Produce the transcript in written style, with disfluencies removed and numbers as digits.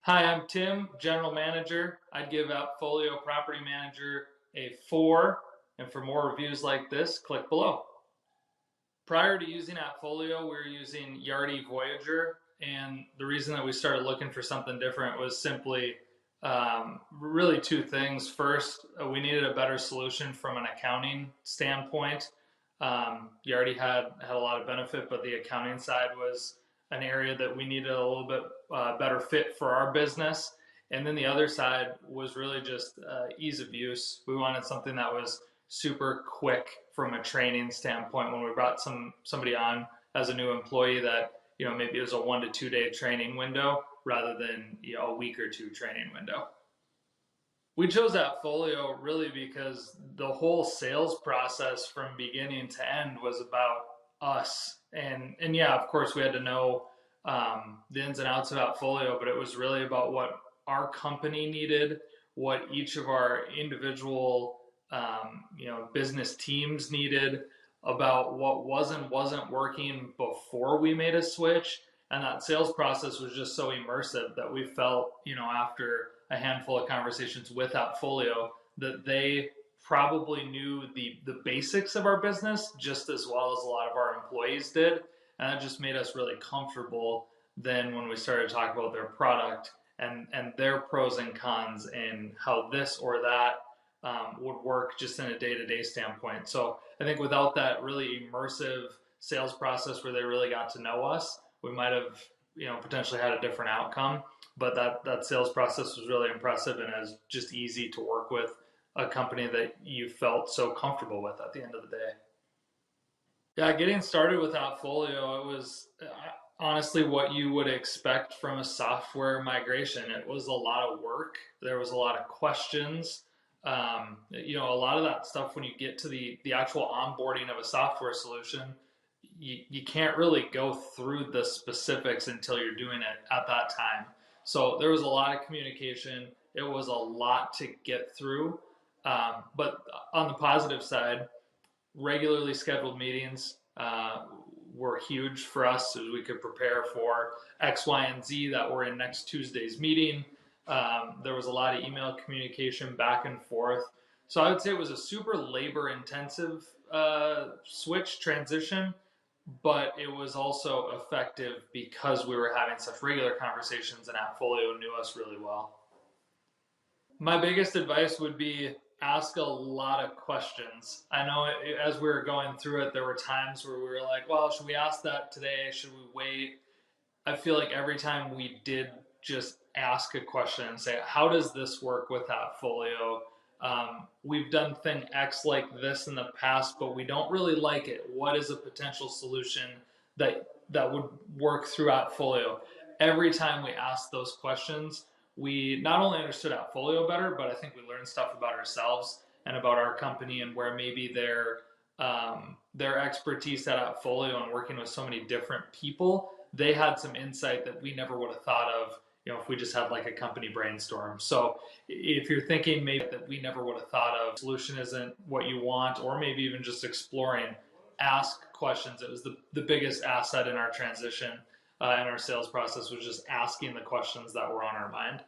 Hi, I'm Tim, General Manager. I'd give AppFolio Property Manager a 4, and for more reviews like this, click below. Prior to using AppFolio, we were using Yardi Voyager, and the reason that we started looking for something different was simply really two things. First, we needed a better solution from an accounting standpoint. Yardi had a lot of benefit, but the accounting side was an area that we needed a little bit better fit for our business. And then the other side was really just ease of use. We wanted something that was super quick from a training standpoint. When we brought somebody on as a new employee, that maybe it was a 1 to 2 day training window rather than a week or two training window. We chose AppFolio really because the whole sales process from beginning to end was about us. And yeah, of course, we had to know the ins and outs of AppFolio, but it was really about what our company needed, what each of our individual business teams needed, about what wasn't working before we made a switch. And that sales process was just so immersive that we felt, after a handful of conversations with AppFolio, that they probably knew the basics of our business just as well as a lot of our employees did. And that just made us really comfortable then when we started to talk about their product and their pros and cons and how this or that would work just in a day-to-day standpoint. So I think without that really immersive sales process where they really got to know us, we might have potentially had a different outcome. But that sales process was really impressive and is just easy to work with a company that you felt so comfortable with at the end of the day. Yeah, getting started with AppFolio, it was honestly what you would expect from a software migration. It was a lot of work. There was a lot of questions. A lot of that stuff when you get to the actual onboarding of a software solution, you can't really go through the specifics until you're doing it at that time. So there was a lot of communication. It was a lot to get through. But on the positive side, regularly scheduled meetings were huge for us as we could prepare for X, Y, and Z that were in next Tuesday's meeting. There was a lot of email communication back and forth. So I would say it was a super labor intensive switch transition, but it was also effective because we were having such regular conversations and AppFolio knew us really well. My biggest advice would be ask a lot of questions. I know as we were going through it, there were times where we were like, well, should we ask that today? Should we wait? I feel like every time we did just ask a question and say, how does this work with AppFolio? We've done thing X like this in the past, but we don't really like it. What is a potential solution that would work through AppFolio? Every time we asked those questions, we not only understood AppFolio better, but I think we learned stuff about ourselves and about our company and where maybe their expertise at AppFolio and working with so many different people, they had some insight that we never would have thought of, if we just had like a company brainstorm. So if you're thinking maybe that we never would have thought of, solution isn't what you want, or maybe even just exploring, ask questions. It was the biggest asset in our transition and our sales process was just asking the questions that were on our mind.